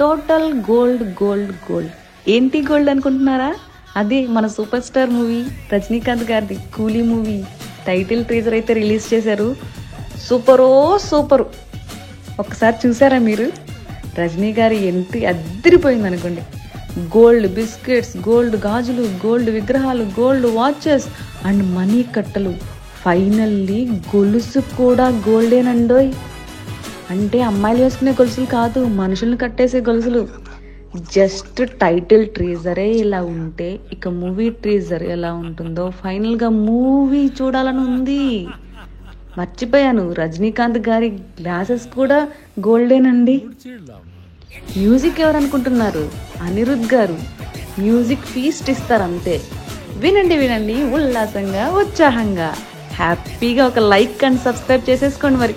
Total gold gold gold. ఏంటి gold అనుకుంటున్నారా? అదే మన సూపర్ స్టార్ మూవీ రజనీకాంత్ గారిది కూలీ మూవీ టైటిల్ టీజర్ అయితే రిలీజ్ చేశారు. సూపరో సూపరు. ఒకసారి చూసారా మీరు? రజనీ గారి ఎంట్రీ అద్దరిపోయింది అనుకోండి. గోల్డ్ బిస్కెట్స్, గోల్డ్ గాజులు, గోల్డ్ విగ్రహాలు, గోల్డ్ వాచెస్ అండ్ మనీ కట్టలు, ఫైనల్లీ గొలుసు కూడా గోల్డేనండోయ్. అంటే అమ్మాయిలు వేసుకునే గొలుసులు కాదు, మనుషుల్ని కట్టేసే గొలుసులు. జస్ట్ టైటిల్ ట్రీజరే ఇలా ఉంటే ఇక మూవీ ట్రీజర్ ఎలా ఉంటుందో ఫైనల్గా మూవీ చూడాలని ఉంది. మర్చిపోయాను, రజనీకాంత్ గారి గ్లాసెస్ కూడా గోల్డేనండి. మ్యూజిక్ ఎవరు అనుకుంటున్నారు? అనిరుద్ గారు మ్యూజిక్ ఫీస్ట్ ఇస్తారు అంతే. వినండి వినండి ఉల్లాసంగా ఉత్సాహంగా హ్యాపీగా ఒక లైక్ అండ్ సబ్స్క్రైబ్ చేసేసుకోండి మరి.